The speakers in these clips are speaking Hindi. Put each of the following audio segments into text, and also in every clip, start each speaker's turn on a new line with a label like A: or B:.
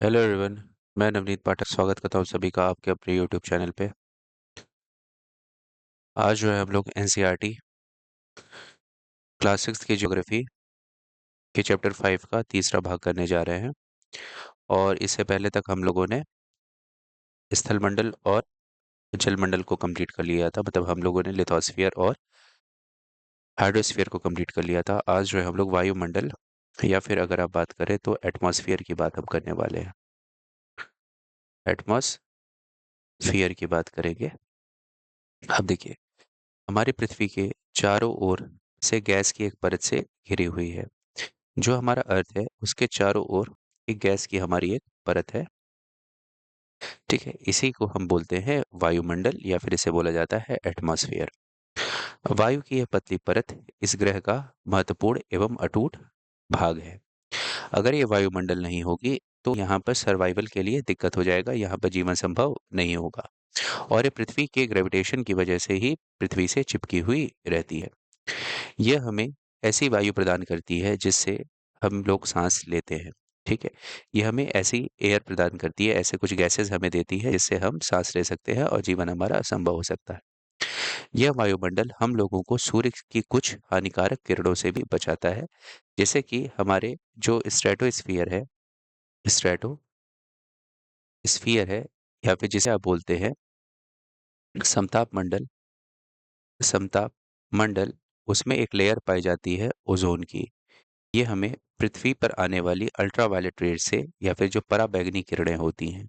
A: Hello everyone. मैं नवनीत पाठक स्वागत करता हूँ सभी का आपके अपने यूट्यूब चैनल पे। आज जो है हम लोग एनसीईआरटी क्लास 6 की ज्योग्राफी के चैप्टर 5 का तीसरा भाग करने जा रहे हैं। और इससे पहले तक हम लोगों ने स्थल मंडल और जल मंडल को कंप्लीट कर लिया था, मतलब हम लोगों ने लिथोस्फीयर और हाइड्रोस्फीयर को कंप्लीट कर लिया था। आज जो है हम लोग वायुमंडल या फिर अगर आप बात करें तो एटमॉस्फेयर की बात हम करने वाले हैं। एटमॉस्फियर की बात करेंगे। अब देखिए, हमारी पृथ्वी के चारों ओर से गैस की एक परत से घिरी हुई है। जो हमारा अर्थ है उसके चारों ओर एक गैस की हमारी एक परत है। ठीक है, इसी को हम बोलते हैं वायुमंडल या फिर इसे बोला जाता है एटमॉस्फेयर। वायु की यह पतली परत इस ग्रह का महत्वपूर्ण एवं अटूट भाग है। अगर ये वायुमंडल नहीं होगी तो यहाँ पर सर्वाइवल के लिए दिक्कत हो जाएगा, यहाँ पर जीवन संभव नहीं होगा। और ये पृथ्वी के ग्रेविटेशन की वजह से ही पृथ्वी से चिपकी हुई रहती है। यह हमें ऐसी वायु प्रदान करती है जिससे हम लोग सांस लेते हैं। ठीक है, ये हमें ऐसी एयर प्रदान करती है, ऐसे कुछ गैसेस हमें देती है जिससे हम सांस ले सकते हैं और जीवन हमारा संभव हो सकता है। यह वायुमंडल हम लोगों को सूर्य की कुछ हानिकारक किरणों से भी बचाता है, जैसे कि हमारे जो स्ट्रेटोस्फियर है या फिर जिसे आप बोलते हैं समताप मंडल। समताप मंडल, उसमें एक लेयर पाई जाती है ओजोन की। ये हमें पृथ्वी पर आने वाली अल्ट्रावायलेट रेज से या फिर जो पराबैंगनी किरणें होती हैं,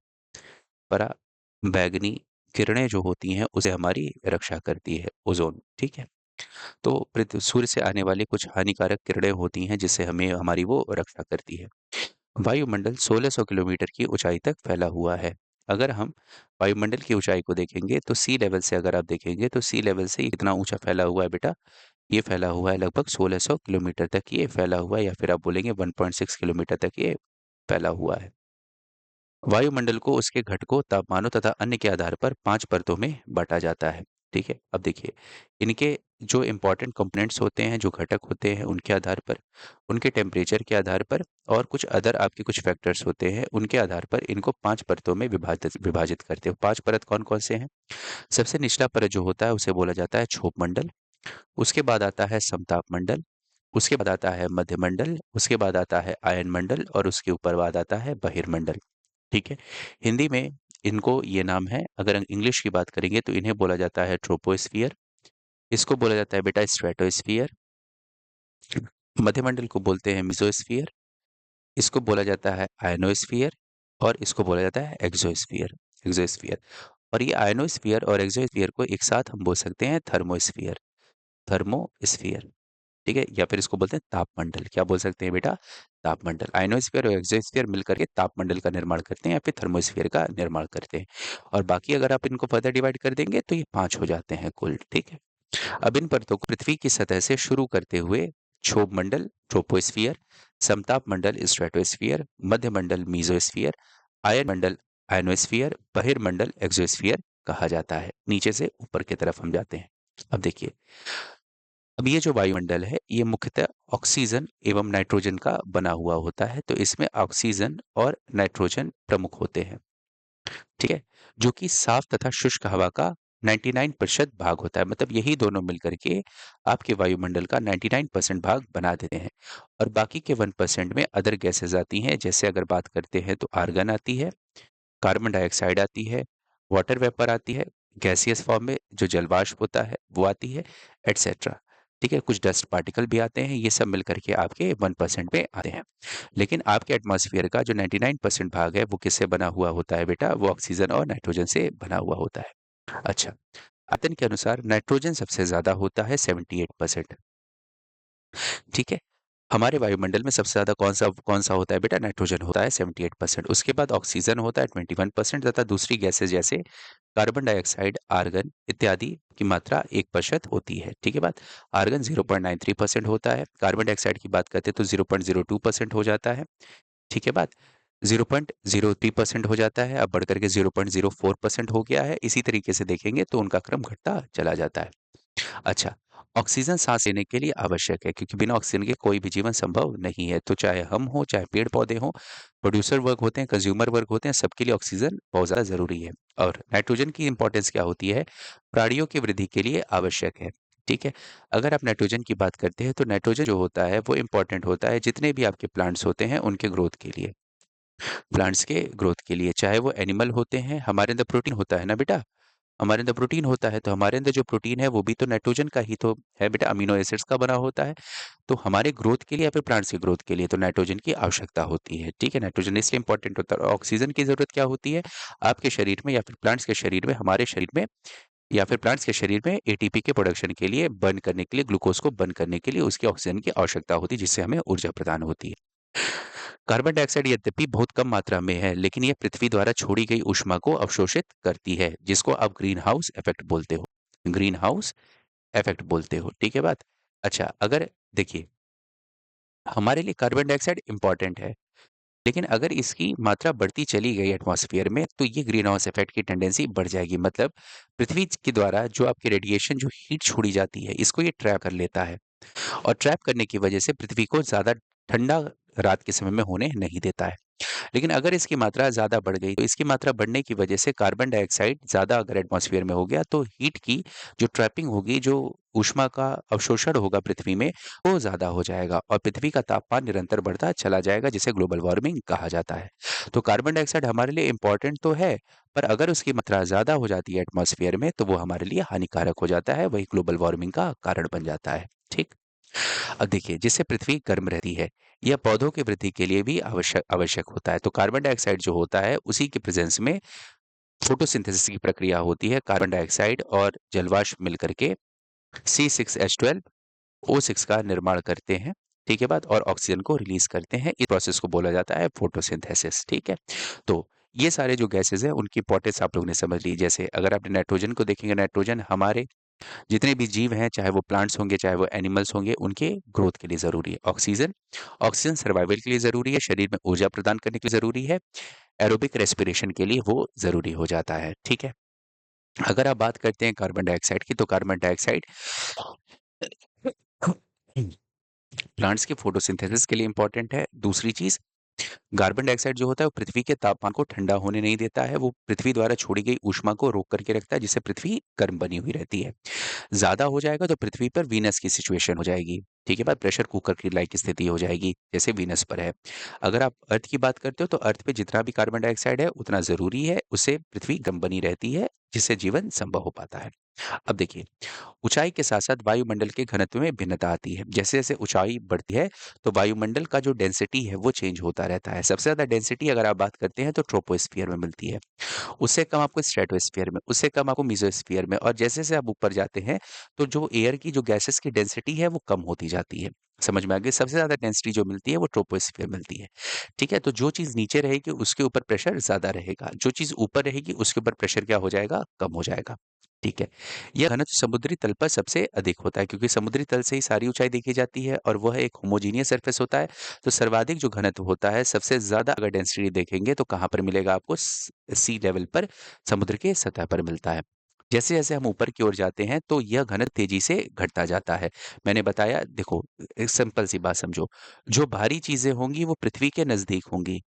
A: पराबैंगनी किरणें जो होती हैं उसे हमारी रक्षा करती है ओजोन। ठीक है, तो पृथ्वी सूर्य से आने वाली कुछ हानिकारक किरणें होती हैं जिससे हमें हमारी वो रक्षा करती है। वायुमंडल 1600 किलोमीटर की ऊंचाई तक फैला हुआ है। अगर हम वायुमंडल की ऊंचाई को देखेंगे तो सी लेवल से अगर आप देखेंगे तो सी लेवल से इतना ऊंचा फैला हुआ है बेटा। ये फैला हुआ है लगभग 1600 किलोमीटर तक ये फैला हुआ है, या फिर आप बोलेंगे 1.6 किलोमीटर तक ये फैला हुआ है। वायुमंडल को उसके घटकों, तापमानों तथा अन्य के आधार पर 5 परतों में बांटा जाता है। ठीक है, अब देखिए, इनके जो इंपॉर्टेंट कंपोनेंट्स होते हैं, जो घटक होते हैं, उनके आधार पर, उनके टेम्परेचर के आधार पर और कुछ अदर आपके कुछ फैक्टर्स होते हैं, उनके आधार पर इनको 5 परतों में विभाजित विभाजित करते हैं। 5 परत कौन कौन से हैं? सबसे निचला परत जो होता है उसे बोला जाता है क्षोभ मंडल। उसके बाद आता है समताप मंडल। उसके बाद आता है मध्यमंडल। उसके बाद आता है आयन मंडल और उसके ऊपर बाद आता है बहिर्मंडल। ठीक है, हिंदी में इनको ये नाम है। अगर इंग्लिश की बात करेंगे तो इन्हें बोला जाता है ट्रोपोस्फियर। इसको बोला जाता है बेटा स्ट्रेटोस्फियर। मध्यमंडल को बोलते हैं मिजोस्फियर। इसको बोला जाता है आयनोस्फियर। और इसको बोला जाता है एक्सोस्फियर। एक्सोस्फियर। और ये आयनोस्फियर और एक्सोस्फियर को एक साथ हम बोल सकते हैं थर्मोस्फियर। थर्मोस्फियर। ठीक है, या फिर इसको बोलते हैं तापमंडल। क्या बोल सकते हैं बेटा? तापमंडल। आयनोस्फीयर और एक्सोस्फीयर मिलकर के तापमंडल का निर्माण करते हैं या फिर थर्मोस्फीयर का निर्माण करते हैं। और बाकी अगर आप इनको फर्दर डिवाइड कर देंगे तो ये 5 हो जाते हैं कुल। ठीक है, अब इन परतों को पृथ्वी की सतह से शुरू करते हुए क्षोभ मंडल ट्रोपोस्फियर, समताप मंडल स्ट्रेटोस्फियर, मध्य मंडल मीजोस्फियर, आयन मंडल आयनोस्फियर, बहिर्मंडल एक्सोस्फियर कहा जाता है। नीचे से ऊपर की तरफ हम जाते हैं। अब देखिए, अब ये जो वायुमंडल है ये मुख्यतः ऑक्सीजन एवं नाइट्रोजन का बना हुआ होता है। तो इसमें ऑक्सीजन और नाइट्रोजन प्रमुख होते हैं। ठीक है, जो कि साफ तथा शुष्क हवा का 99% भाग होता है। मतलब यही दोनों मिलकर के आपके वायुमंडल का 99% भाग बना देते हैं। और बाकी के 1% में अदर गैसेस आती हैं। जैसे अगर बात करते हैं तो आर्गन आती है, कार्बन डाइऑक्साइड आती है, वाटर वेपर आती है, गैसियस फॉर्म में जो जलवाष्प होता है वो आती है, एटसेट्रा। ठीक है, कुछ डस्ट पार्टिकल भी आते हैं। ये सब मिलकर के आपके 1% पे आते हैं। लेकिन आपके एटमॉस्फेयर का जो 99% भाग है वो किससे बना हुआ होता है बेटा? वो ऑक्सीजन और नाइट्रोजन से बना हुआ होता है। अच्छा, आयतन के अनुसार नाइट्रोजन सबसे ज्यादा होता है 78%। ठीक है, हमारे वायुमंडल में सबसे ज्यादा कौन सा होता है बेटा? नाइट्रोजन होता है 78%। उसके बाद ऑक्सीजन होता है 21% तथा दूसरी गैसेज जैसे कार्बन डाइऑक्साइड, आर्गन इत्यादि की मात्रा 1% होती है। ठीक है बात। आर्गन 0.93% होता है। कार्बन डाइऑक्साइड की बात करते हैं तो 0.02% हो जाता है। ठीक है बात। 0.03% हो जाता है, अब बढ़कर के 0.04% हो गया है। इसी तरीके से देखेंगे तो उनका क्रम घटता चला जाता है। अच्छा, ऑक्सीजन सांस लेने के लिए आवश्यक है क्योंकि बिना ऑक्सीजन के कोई भी जीवन संभव नहीं है। तो चाहे हम हों, चाहे पेड़-पौधे हों, प्रोड्यूसर वर्ग होते हैं, कंज्यूमर वर्ग होते हैं, सबके लिए ऑक्सीजन बहुत ज़्यादा ज़रूरी है। और नाइट्रोजन की इम्पोर्टेंस क्या होती है? प्राणियों की वृद्धि के लिए आवश्यक है, ठीक है? अगर आप नाइट्रोजन की बात करते हैं, तो नाइट्रोजन जो होता है, वो इम्पोर्टेंट होता है जितने भी आपके प्लांट्स होते हैं, उनके ग्रोथ के लिए। प्लांट्स के ग्रोथ के लिए, चाहे वो एनिमल होते हैं, हमारे अंदर प्रोटीन होता है ना बेटा? हमारे अंदर प्रोटीन होता है, तो हमारे अंदर जो प्रोटीन है, वो भी तो नाइट्रोजन का ही तो है बेटा, अमीनो एसिड्स का बना होता है। तो हमारे ग्रोथ के लिए या फिर प्लांट्स की ग्रोथ के लिए तो नाइट्रोजन की आवश्यकता होती है, ठीक है? नाइट्रोजन इसलिए इंपॉर्टेंट होता है और ऑक्सीजन की ज़रूरत क्या होती है? आपके शरीर में या फिर प्लांट्स के शरीर में, हमारे शरीर में या फिर प्लांट्स के शरीर में एटीपी के प्रोडक्शन के लिए, बर्न करने के लिए, ग्लूकोज़ को बर्न करने के लिए उसकी ऑक्सीजन की आवश्यकता होती है, जिससे हमें ऊर्जा प्रदान होती है। कार्बन डाइऑक्साइड यद्यपि बहुत कम मात्रा में है, लेकिन ये पृथ्वी द्वारा छोड़ी गई ऊष्मा को अवशोषित करती है, जिसको आप ग्रीन हाउस इफेक्ट बोलते हो। ग्रीन हाउस इफेक्ट बोलते हो, ठीक है बात? अच्छा, अगर देखिए, हमारे लिए कार्बन डाइऑक्साइड इम्पोर्टेंट है, लेकिन अगर इसकी मात्रा बढ़ती चली गई एटमॉस्फेयर में, तो ये ग्रीन हाउस इफेक्ट की टेंडेंसी बढ़ जाएगी। मतलब पृथ्वी के द्वारा जो आपकी रेडिएशन जो हीट छोड़ी जाती है, इसको ये ट्रैप कर लेता है और ट्रैप करने की वजह से पृथ्वी को ज़्यादा ठंडा रात के समय में होने नहीं देता है। लेकिन अगर इसकी मात्रा ज़्यादा बढ़ गई, तो इसकी मात्रा बढ़ने की वजह से कार्बन डाइऑक्साइड ज़्यादा अगर एटमॉस्फेयर में हो गया, तो हीट की जो ट्रैपिंग होगी, जो ऊष्मा का अवशोषण होगा पृथ्वी में, वो ज़्यादा हो जाएगा और पृथ्वी का तापमान निरंतर बढ़ता चला जाएगा, जिसे ग्लोबल वार्मिंग कहा जाता है। तो कार्बन डाइऑक्साइड हमारे लिए इम्पोर्टेंट तो है, पर अगर उसकी मात्रा ज़्यादा हो जाती है एटमॉस्फेयर में, तो वो हमारे लिए हानिकारक हो जाता है, वही ग्लोबल वार्मिंग का कारण बन जाता है। ठीक? अब देखिए, जिससे पृथ्वी गर्म रहती है, यह पौधों की वृद्धि के लिए भी आवश्यक आवश्यक होता है। तो कार्बन डाइऑक्साइड जो होता है, उसी के प्रेजेंस में फोटोसिंथेसिस की प्रक्रिया होती है। कार्बन डाइऑक्साइड और जलवाष्प मिलकर के C6H12O6 का निर्माण करते हैं, ठीक है बात? और ऑक्सीजन को रिलीज करते हैं। इस प्रोसेस को बोला जाता है फोटोसिंथेसिस, ठीक है? तो ये सारे जो गैसेज़ हैं, उनकी इंपॉर्टेंस आप लोगों ने समझ ली। जैसे अगर आपने नाइट्रोजन को देखेंगे, नाइट्रोजन हमारे जितने भी जीव हैं, चाहे वो प्लांट्स होंगे, चाहे वो एनिमल्स होंगे, उनके ग्रोथ के लिए ज़रूरी है। ऑक्सीजन, ऑक्सीजन सर्वाइवल के लिए ज़रूरी है, शरीर में ऊर्जा प्रदान करने के लिए ज़रूरी है, एरोबिक रेस्पिरेशन के लिए वो ज़रूरी हो जाता है, ठीक है? अगर आप बात करते हैं कार्बन डाइऑक्साइड की, तो कार्बन डाइऑक्साइड प्लांट्स के फोटोसिंथेसिस के लिए इंपॉर्टेंट है। दूसरी चीज़, कार्बन डाइऑक्साइड जो होता है वो पृथ्वी के तापमान को ठंडा होने नहीं देता है, वो पृथ्वी द्वारा छोड़ी गई ऊष्मा को रोक करके रखता है, जिससे पृथ्वी गर्म बनी हुई रहती है। ज़्यादा हो जाएगा तो पृथ्वी पर वीनस की सिचुएशन हो जाएगी, ठीक है बात? प्रेशर कुकर की लाइक स्थिति हो जाएगी, जैसे वीनस पर है। अगर आप अर्थ की बात करते हो, तो अर्थ पे जितना भी कार्बन डाइऑक्साइड है, उतना ज़रूरी है, उससे पृथ्वी गर्म बनी रहती है, जिससे जीवन संभव हो पाता है। अब देखिए, ऊंचाई के साथ-साथ वायुमंडल के घनत्व में भिन्नता आती है। जैसे-जैसे ऊंचाई बढ़ती है, तो वायुमंडल का जो डेंसिटी है, वो चेंज होता रहता है। सबसे ज़्यादा डेंसिटी अगर आप बात करते हैं, तो ट्रोपोस्फियर में मिलती है। उससे कम आपको स्ट्रेटोस्फियर में, उससे कम आपको मेसोस्फियर में, और जैसे-जैसे आप ऊपर जाते हैं, तो जो एयर की जो गैसेज़ की डेंसिटी है, वो कम होती जाती है। समझ में आ गया? सबसे ज़्यादा डेंसिटी जो मिलती है, वो ट्रोपोस्फियर मिलती है। ठीक है? तो जो चीज़ नीचे रहेगी, उसके ऊपर प्रेशर ज़्यादा रहेगा। जो चीज़ ऊपर रहेगी, उसके ऊपर प्रेशर क्या हो जाएगा? कम हो जाएगा। ठीक है? यह घनत्व समुद्री तल पर सबसे अधिक होता है, क्योंकि समुद्री तल से ही सारी ऊँचाई देखी जाती है और वह एक होमोजीनियस सरफेस होता है। तो सर्वाधिक जो घनत्व होता है, सबसे ज़्यादा अगर डेंसिटी देखेंगे, तो कहाँ पर मिलेगा आपको? सी लेवल पर, समुद्र के सतह पर मिलता है। जैसे-जैसे हम ऊपर की ओर जाते हैं, तो यह घनत्व तेज़ी से घटता जाता है। मैंने बताया, देखो, एक सिंपल सी बात समझो, जो भारी चीज़ें होंगी, वो पृथ्वी के नज़दीक होंगी।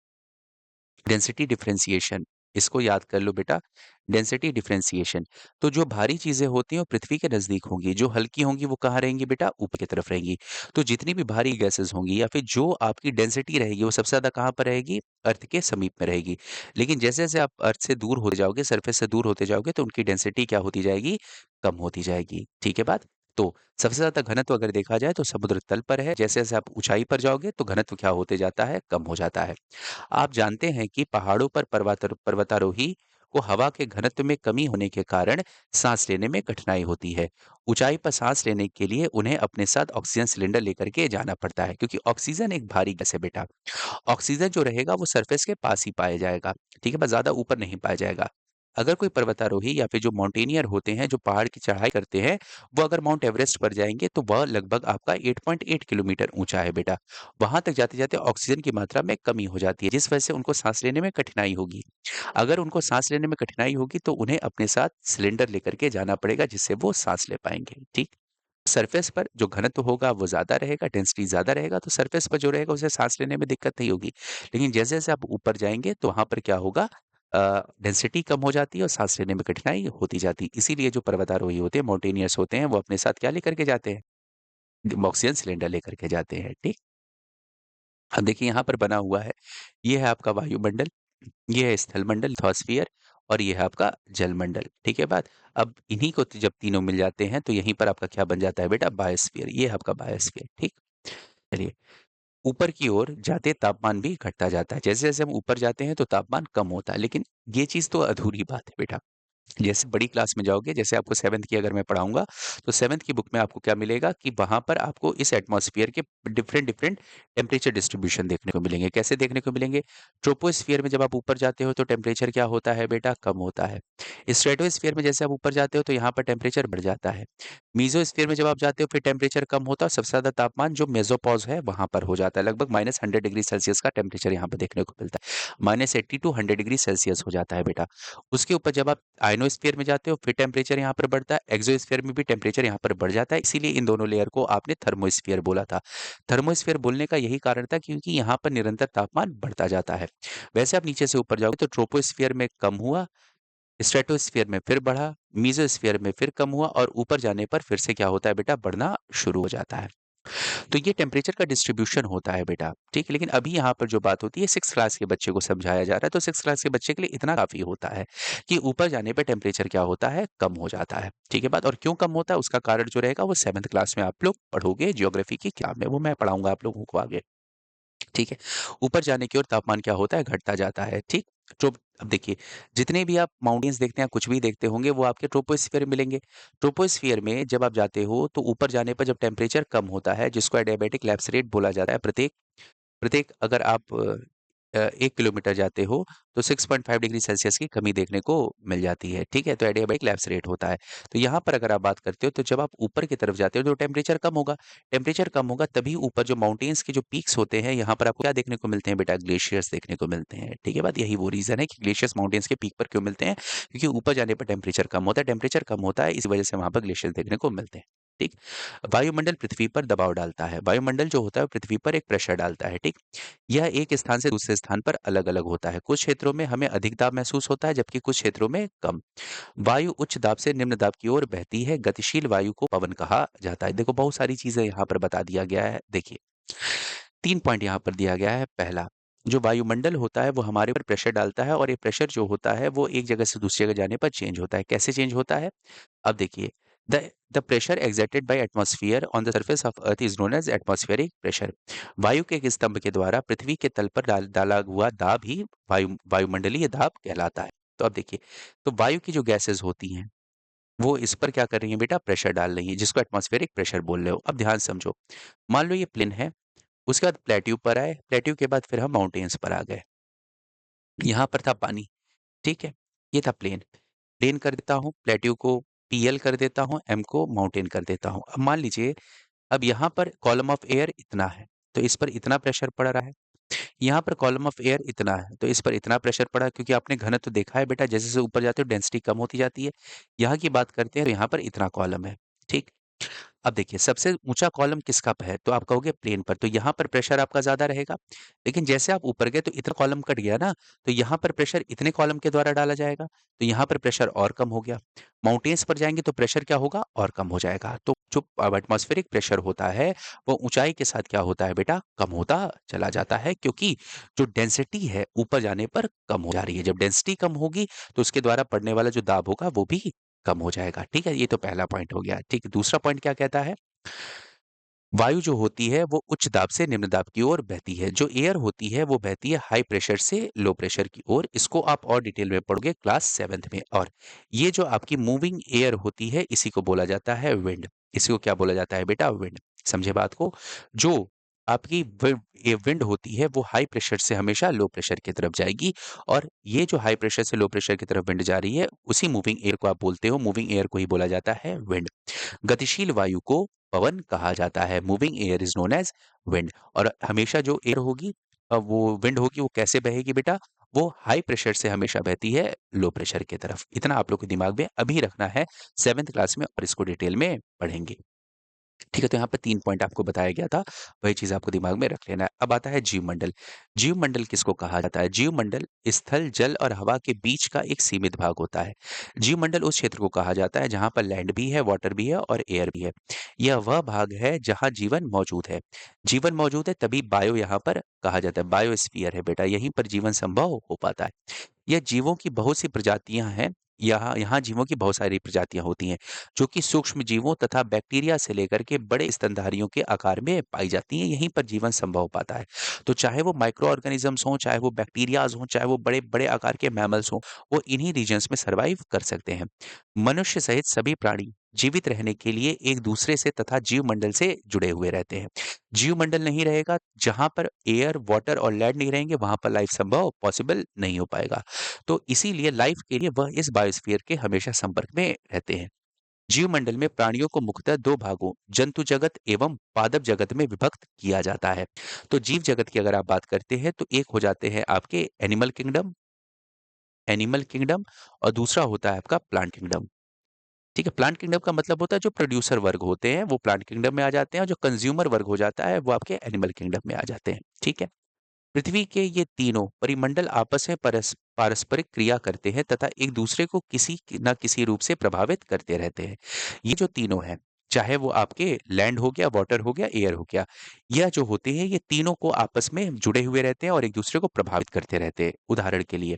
A: डेंसिटी डिफरेंशिएशन, इसको याद कर लो बेटा, डेंसिटी डिफरेंशिएशन। तो जो भारी चीज़ें होती हैं, वो पृथ्वी के नज़दीक होंगी, जो हल्की होंगी वो कहाँ रहेंगी बेटा? ऊपर की तरफ रहेंगी। तो जितनी भी भारी गैसेज़ होंगी या फिर जो आपकी डेंसिटी रहेगी, वो सबसे ज़्यादा कहाँ पर रहेगी? अर्थ के समीप में रहेगी। लेकिन जैसे-जैसे आप अर्थ से दूर होते जाओगे, सरफेस से दूर होते जाओगे, तो उनकी डेंसिटी क्या होती जाएगी? कम होती जाएगी। ठीक है बात? तो सबसे ज़्यादा घनत्व अगर देखा जाए, तो समुद्र तल पर है। जैसे-जैसे आप ऊँचाई पर जाओगे, तो घनत्व क्या होते जाता है? कम हो जाता है। आप जानते हैं कि पहाड़ों पर पर्वतारोही को हवा के घनत्व में कमी होने के कारण सांस लेने में कठिनाई होती है। ऊंचाई पर सांस लेने के लिए उन्हें अपने साथ ऑक्सीजन सिलेंडर लेकर के जाना पड़ता है, क्योंकि ऑक्सीजन एक भारी गैस है बेटा। ऑक्सीजन जो रहेगा वो सरफेस के पास ही पाया जाएगा, ठीक है, बस ज्यादा ऊपर नहीं पाया जाएगा। अगर कोई पर्वतारोही या फिर जो माउंटेनियर होते हैं, जो पहाड़ की चढ़ाई करते हैं, वो अगर माउंट एवरेस्ट पर जाएँगे तो वह लगभग आपका 8.8 किलोमीटर ऊँचा है बेटा। वहाँ तक जाते-जाते ऑक्सीजन की मात्रा में कमी हो जाती है, जिस वजह से उनको साँस लेने में कठिनाई होगी। अगर उनको साँस लेने में कठिनाई होगी तो उन्हें अपने साथ सिलेंडर लेकर के जाना पड़ेगा, जिससे वो साँस ले पाएँगे, ठीक? सरफेस पर जो घनत्व होगा वो ज़्यादा रहेगा, डेंसिटी ज़्यादा रहेगा, तो सरफेस पर जो रहेगा उसे साँस लेने में दिक्कत नहीं होगी। लेकिन जैसे-जैसे आप ऊपर जाएँगे तो वहाँ पर क्या होगा, डेंसिटी कम हो जाती है और साँस लेने में कठिनाई होती जाती है। इसीलिए जो पर्वतारोही होते हैं, माउंटेनियर्स होते हैं, वो अपने साथ क्या लेकर के जाते हैं? ऑक्सीजन सिलेंडर लेकर के जाते हैं, ठीक? अब देखिए यहाँ पर बना हुआ है, ये है आपका वायुमंडल, ये है स्थलमंडल लिथोस्फियर और ये है आपका जलमंडल, ठीक है बात? अब इन्हीं को जब तीनों मिल जाते हैं तो यहीं पर आपका क्या बन जाता है बेटा, बायोस्फीयर, ये है आपका बायोस्फीयर, ठीक? चलिए, ऊपर की ओर जाते तापमान भी घटता जाता है। जैसे-जैसे हम ऊपर जाते हैं तो तापमान कम होता है, लेकिन ये चीज़ तो अधूरी बात है बेटा। जैसे बड़ी क्लास में जाओगे, जैसे आपको 7th की अगर मैं पढ़ाऊँगा, तो 7th की बुक में आपको क्या मिलेगा कि वहाँ पर आपको इस एटमॉस्फियर के डिफरेंट-डिफरेंट टेम्परेचर डिस्ट्रीब्यूशन देखने को मिलेंगे। कैसे देखने को मिलेंगे? ट्रोपोस्फियर में जब आप ऊपर जाते हो तो टेम्परेचर क्या होता है बेटा? कम होता है। स्ट्रेटोस्फियर में जैसे आप ऊपर जाते हो तो यहाँ पर टेम्परेचर बढ़ जाता है। मेसोस्फियर में जब आप जाते हो फिर टेम्परेचर कम होता है और सबसे ज़्यादा तापमान जो मेसोपॉज़ है वहाँ पर हो जाता है। लगभग -100 डिग्री सेल्सियस का टेम्परेचर यहाँ पे देखने को मिलता है। -80 टू 100 डिग्री सेल्सियस हो जाता है बेटा। उसके ऊपर जब आप आयनोस्फीयर में जाते हो फिर टेम्परेचर यहाँ पर बढ़ता है, एक्सोस्फीयर में भी टेम्परेचर यहाँ पर बढ़ जाता है, इसीलिए इन दोनों लेयर को आपने थर्मोस्फीयर बोला था। थर्मोस्फीयर बोलने का यही कारण था क्योंकि यहाँ पर निरंतर तापमान बढ़ता जाता है। वैसे आप नीचे से ऊपर जाओगे तो ट्रोपोस्फीयर में कम हुआ, स्ट्रेटोस्फीयर में फिर बढ़ा, मेसोस्फीयर में फिर कम हुआ और ऊपर जाने पर फिर से क्या होता है बेटा, बढ़ना शुरू हो जाता है। तो ये टेम्परेचर का डिस्ट्रीब्यूशन होता है बेटा, ठीक है? लेकिन अभी यहाँ पर जो बात होती है 6th क्लास के बच्चे को समझाया जा रहा है, तो 6th क्लास के बच्चे के लिए इतना काफ़ी होता है कि ऊपर जाने पे टेम्परेचर क्या होता है, कम हो जाता है, ठीक है बात? और क्यों कम होता है उसका कारण जो रहेगा वो 7th क्लास में आप लोग पढ़ोगे ज्योग्राफी की किताब में, वो मैं पढ़ाऊँगा आप लोगों को आगे। ठीक है। ऊपर जाने की ओर तापमान क्या होता है, घटता जाता है, ठीक? अब देखिए, जितने भी आप माउंटेन्स देखते हैं, कुछ भी देखते होंगे, वो आपके ट्रोपोस्फियर में मिलेंगे। ट्रोपोस्फियर में जब आप जाते हो, तो ऊपर जाने पर जब टेम्परेचर कम होता है, जिसको एडियाबैटिक लैप्स रेट बोला जाता है, प्रत्येक प्रत्येक अगर आप 1 किलोमीटर जाते हो, तो 6.5 डिग्री सेल्सियस की कमी देखने को मिल जाती है, ठीक है? तो एडियाबैटिक लैप्स रेट होता है। तो यहाँ पर अगर आप बात करते हो, तो जब आप ऊपर की तरफ जाते हो, तो टेम्परेचर कम होगा। टेम्परेचर कम होगा, तभी ऊपर जो माउंटेन्स के जो पीक्स होते हैं, यहाँ पर आपको क्या देखने को मिलते हैं बेटा? ग्लेशियर्स देखने को मिलते हैं, ठीक है बात? यही वो रीज़न है कि ग्लेशियर्स माउंटेन्स के पीक पर क्यों मिलते हैं? क्योंकि ऊपर जाने पर टेम्परेचर कम होता है, टेम्परेचर कम होता है, इस वजह से वहाँ पर ग्लेशियर्स देखने को मिलते हैं, ठीक? वायुमंडल पृथ्वी पर दबाव डालता है। वायुमंडल जो होता है, वो पृथ्वी पर एक प्रेशर डालता है, ठीक? यह एक स्थान से दूसरे स्थान पर अलग-अलग होता है। कुछ क्षेत्रों में हमें अधिक दाब महसूस होता है, जबकि कुछ क्षेत्रों में कम। वायु उच्च दाब से निम्न दाब की ओर बहती है। गतिशील वायु को पवन कहा जाता है। देखो बहुत सारी चीज़ें यहाँ पर बता दिया गया है। देखिए, 3 पॉइंट यहाँ पर दिया गया है। पहला, जो वायुमंडल होता है वो हमारे ऊपर प्रेशर डालता है और ये प्रेशर जो होता है वो एक जगह से दूसरी जगह जाने पर चेंज होता है। कैसे चेंज होता है? अब देखिए, the the pressure exerted by atmosphere on the surface of earth is known as atmospheric pressure. वायु के एक स्तंभ के द्वारा पृथ्वी के तल पर डाला हुआ दाब ही वायुमंडलीय दाब कहलाता है। तो अब देखिए, तो वायु की जो गैसेस होती हैं, वो इस पर क्या कर रही हैं बेटा? प्रेशर डाल रही हैं, जिसको एटमॉस्फेरिक प्रेशर बोल रहे हो। अब ध्यान समझो, मान लो ये प्लेन है, उसके बाद प्लेट्यू पर आए, प्लेट्यू के बाद फिर हम माउंटेन्स पर आ गए। यहाँ पर था पानी, ठीक है? ये था प्लेन। प्लेन कर देता हूँ, प्लेट्यू को पीएल कर देता हूँ, एम को माउंटेन कर देता हूँ। अब मान लीजिए, अब यहाँ पर कॉलम ऑफ एयर इतना है, तो इस पर इतना प्रेशर पड़ रहा है। यहाँ पर कॉलम ऑफ एयर इतना है, तो इस पर इतना प्रेशर पड़ा, क्योंकि आपने घनत्व देखा है बेटा, जैसे-जैसे ऊपर जाते हो डेंसिटी कम होती जाती है। यहाँ की बात करते हैं तो यहाँ पर इतना कॉलम है, ठीक? अब देखिए, सबसे ऊँचा कॉलम किसका है? तो आप कहोगे प्लेन पर, तो यहाँ पर प्रेशर आपका ज़्यादा रहेगा। लेकिन जैसे आप ऊपर गए तो इतना कॉलम कट गया ना, तो यहाँ पर प्रेशर इतने कॉलम के द्वारा डाला जाएगा, तो यहाँ पर प्रेशर और कम हो गया। माउंटेन्स पर जाएँगे तो प्रेशर क्या होगा? और कम हो जाएगा। तो जो एटमॉस्फेरिक प्रेशर होता है, वो ऊँचाई के साथ क्या होता है बेटा? कम होता चला जाता है, क्योंकि जो डेंसिटी है ऊपर जाने पर कम हो जा रही है। जब डेंसिटी कम होगी, तो उसके द्वारा पड़ने वाला जो दाब होगा वो भी कम हो जाएगा, ठीक है? ये तो पहला पॉइंट हो गया, ठीक है? दूसरा पॉइंट क्या कहता है? वायु जो होती है वो उच्च दाब से निम्न दाब की ओर बहती है। जो एयर होती है वो बहती है हाई प्रेशर से लो प्रेशर की ओर। इसको आप और डिटेल में पढ़ोगे क्लास 7th में। और ये जो आपकी मूविंग एयर होती है, इसी को बोला जाता है विंड। इसी को क्या बोला जाता है बेटा? विंड। समझे बात को? जो आपकी ये विंड होती है वो हाई प्रेशर से हमेशा लो प्रेशर की तरफ जाएगी, और ये जो हाई प्रेशर से लो प्रेशर की तरफ विंड जा रही है, उसी मूविंग एयर को आप बोलते हो, मूविंग एयर को ही बोला जाता है विंड। गतिशील वायु को पवन कहा जाता है। Moving air is known as wind. और हमेशा जो एयर होगी, वो विंड होगी, वो कैसे बहेगी बेटा? वो हाई प्रेशर से हमेशा बहती है लो प्रेशर की तरफ। इतना आप लोग के दिमाग में अभी रखना है, 7th क्लास में और इसको डिटेल में पढ़ेंगे। ठीक है, तो यहाँ पे 3 पॉइंट आपको बताया गया था, वही चीज़ आपको दिमाग में रख लेना है। अब आता है जीवमंडल। जीवमंडल किसको कहा जाता है? जीवमंडल स्थल, जल और हवा के बीच का एक सीमित भाग होता है। जीवमंडल उस क्षेत्र को कहा जाता है जहाँ पर लैंड भी है, वाटर भी है और एयर भी है। यह वह भाग है जहाँ जीवन मौजूद है। जीवन मौजूद है तभी बायो यहाँ पर कहा जाता है, बायोस्फीयर है बेटा, यहीं पर जीवन संभव हो पाता है। यह जीवों की बहुत सी प्रजातियां हैं। यहाँ यहाँ जीवों की बहुत सारी प्रजातियां होती हैं, जो कि सूक्ष्म जीवों तथा बैक्टीरिया से लेकर के बड़े स्तनधारियों के आकार में पाई जाती हैं। यहीं पर जीवन संभव हो पाता है। तो चाहे वो माइक्रो ऑर्गेनिजम्स हों, चाहे वो बैक्टीरियाज हों, चाहे वो बड़े बड़े आकार के मैमल्स हों, वो इन्हीं रीजन्स में सर्वाइव कर सकते हैं। मनुष्य सहित सभी प्राणी जीवित रहने के लिए एक दूसरे से तथा जीवमंडल से जुड़े हुए रहते हैं। जीवमंडल नहीं रहेगा, जहां पर एयर, वाटर और लैंड नहीं रहेंगे, वहां पर लाइफ संभव पॉसिबल नहीं हो पाएगा। तो इसीलिए लाइफ के लिए वह इस बायोस्फीयर के हमेशा संपर्क में रहते हैं। जीवमंडल में प्राणियों को मुख्यतः दो भागों, जंतु जगत एवं पादप जगत में विभक्त किया जाता है। तो जीव जगत की अगर आप बात करते हैं तो एक हो जाते हैं आपके एनिमल किंगडम, और दूसरा होता है आपका प्लांट किंगडम। ठीक है, प्लांट किंगडम का मतलब होता है जो प्रोड्यूसर वर्ग होते हैं वो प्लांट किंगडम में आ जाते हैं, और जो कंज्यूमर वर्ग हो जाता है वो आपके एनिमल किंगडम में आ जाते हैं। ठीक है, पृथ्वी के ये तीनों परिमंडल आपस में पारस्परिक क्रिया करते हैं तथा एक दूसरे को किसी न किसी रूप से प्रभावित करते रहते हैं। ये जो तीनों हैं, चाहे वो आपके लैंड हो गया, वाटर हो गया, एयर हो गया, यह जो होते हैं ये तीनों को आपस में जुड़े हुए रहते हैं और एक दूसरे को प्रभावित करते रहते हैं। उदाहरण के लिए,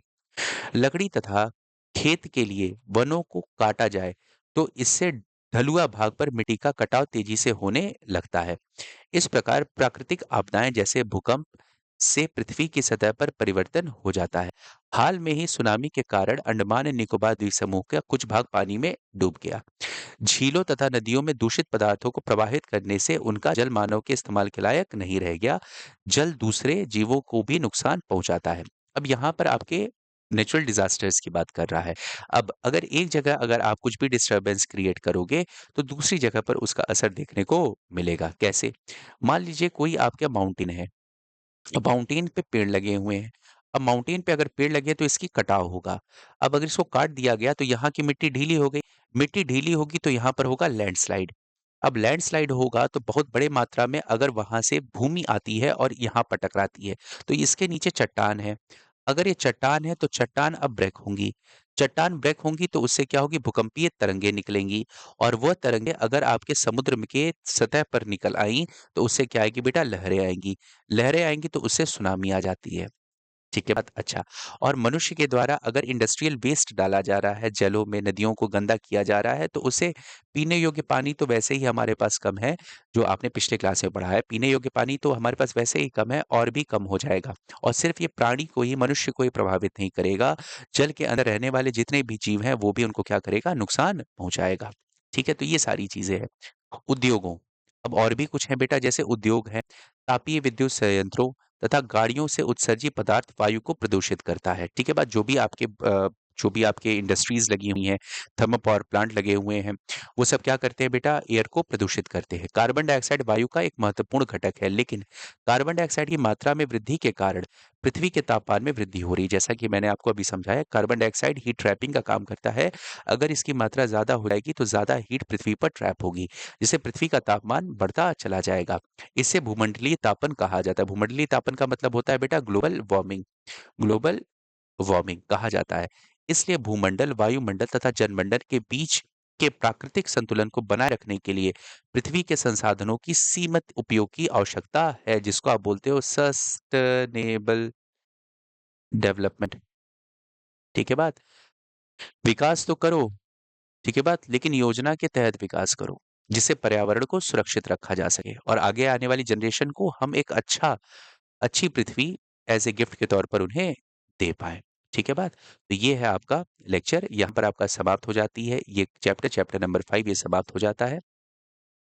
A: लकड़ी तथा खेत के लिए वनों को काटा जाए तो इससे ढलुआ भाग पर मिट्टी का कटाव तेजी से होने लगता है। इस प्रकार प्राकृतिक आपदाएं जैसे भूकंप से पृथ्वी की सतह पर परिवर्तन हो जाता है। हाल में ही सुनामी के कारण अंडमान निकोबार द्वीप समूह का कुछ भाग पानी में डूब गया। झीलों तथा नदियों में दूषित पदार्थों को प्रवाहित करने से उनका जल मानव के इस्तेमाल के लायक नहीं रह गया। जल दूसरे जीवों को भी नुकसान पहुंचाता है। अब यहाँ पर आपके नेचुरल डिजास्टर्स की बात कर रहा है। अब अगर एक जगह अगर आप कुछ भी डिस्टरबेंस क्रिएट करोगे तो दूसरी जगह पर उसका असर देखने को मिलेगा। कैसे? मान लीजिए कोई आपका माउंटेन है, माउंटेन पे पेड़ लगे हुए हैं। अब माउंटेन पे अगर पेड़ लगे तो इसकी कटाव होगा। अब अगर इसको काट दिया गया तो यहाँ की मिट्टी ढीली हो गई। मिट्टी ढीली होगी तो यहाँ पर होगा लैंडस्लाइड। अब लैंडस्लाइड होगा तो बहुत बड़े मात्रा में अगर वहां से भूमि आती है और यहाँ पर टकराती है, तो इसके नीचे चट्टान है। अगर ये चट्टान है तो चट्टान अब ब्रेक होंगी। चट्टान ब्रेक होंगी तो उससे क्या होगी? भूकंपीय तरंगे निकलेंगी, और वह तरंगे अगर आपके समुद्र के सतह पर निकल आई तो उससे क्या आएगी बेटा? लहरें आएंगी। लहरें आएंगी तो उससे सुनामी आ जाती है। ठीक है बात? अच्छा, और मनुष्य के द्वारा अगर इंडस्ट्रियल वेस्ट डाला जा रहा है, जलों में, नदियों को गंदा किया जा रहा है, तो उससे पीने योग्य पानी तो वैसे ही हमारे पास कम है। जो आपने पिछले क्लास में पढ़ा है, पीने योग्य पानी तो हमारे पास वैसे ही कम है और भी कम हो जाएगा। और सिर्फ ये प्राणी को ही, मनुष्य को ही प्रभावित नहीं करेगा, जल के अंदर रहने वाले जितने भी जीव हैं वो भी उनको क्या करेगा? नुकसान पहुंचाएगा। ठीक है, तो ये सारी चीजें हैं। उद्योगों, अब और भी कुछ है बेटा, जैसे उद्योग है, तापीय विद्युत संयंत्रों तथा गाड़ियों से उत्सर्जी पदार्थ वायु को प्रदूषित करता है। ठीक है बात? जो भी आपके इंडस्ट्रीज लगी हुई हैं, थर्मल पावर प्लांट लगे हुए हैं, वो सब क्या करते हैं बेटा? एयर को प्रदूषित करते हैं। कार्बन डाइऑक्साइड वायु का एक महत्वपूर्ण घटक है, लेकिन कार्बन डाइऑक्साइड की मात्रा में वृद्धि के कारण पृथ्वी के तापमान में वृद्धि हो रही है। जैसा कि मैंने आपको अभी समझाया, कार्बन डाइऑक्साइड हीट ट्रैपिंग का काम करता है। अगर इसकी मात्रा ज्यादा हो जाएगी तो ज्यादा हीट पृथ्वी पर ट्रैप होगी, जिससे पृथ्वी का तापमान बढ़ता चला जाएगा। इसे भूमंडलीय तापन कहा जाता है। भूमंडलीय तापन का मतलब होता है बेटा ग्लोबल वार्मिंग। ग्लोबल वार्मिंग कहा जाता है। इसलिए भूमंडल, वायुमंडल तथा जनमंडल के बीच के प्राकृतिक संतुलन को बनाए रखने के लिए पृथ्वी के संसाधनों की सीमित उपयोग की आवश्यकता है, जिसको आप बोलते हो सस्टेनेबल डेवलपमेंट। ठीक है बात? विकास तो करो, ठीक है बात, लेकिन योजना के तहत विकास करो, जिससे पर्यावरण को सुरक्षित रखा जा सके और आगे आने वाली जनरेशन को हम एक अच्छी पृथ्वी एज ए गिफ्ट के तौर पर उन्हें दे पाए। ठीक है बात? तो ये है आपका लेक्चर, यहाँ पर आपका समाप्त हो जाती है ये चैप्टर नंबर 5 ये समाप्त हो जाता है।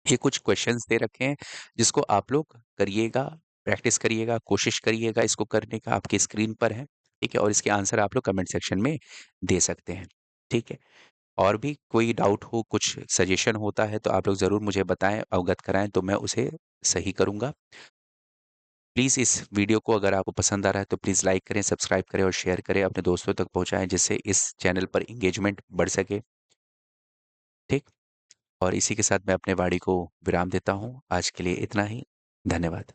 A: ये कुछ क्वेश्चंस दे रखे हैं जिसको आप लोग करिएगा, प्रैक्टिस करिएगा, कोशिश करिएगा इसको करने का, आपकी स्क्रीन पर है, ठीक है? और इसके आंसर आप लोग कमेंट सेक्शन में दे सकते हैं, ठीक है? और भी कोई डाउट हो, कुछ सजेशन होता है तो आप लोग ज़रूर मुझे बताएँ, अवगत कराएँ तो मैं उसे सही करूँगा। प्लीज़ इस वीडियो को अगर आपको पसंद आ रहा है तो प्लीज़ लाइक करें, सब्सक्राइब करें और शेयर करें, अपने दोस्तों तक पहुँचाएँ जिससे इस चैनल पर एंगेजमेंट बढ़ सके, ठीक? और इसी के साथ मैं अपने वाणी को विराम देता हूँ। आज के लिए इतना ही। धन्यवाद।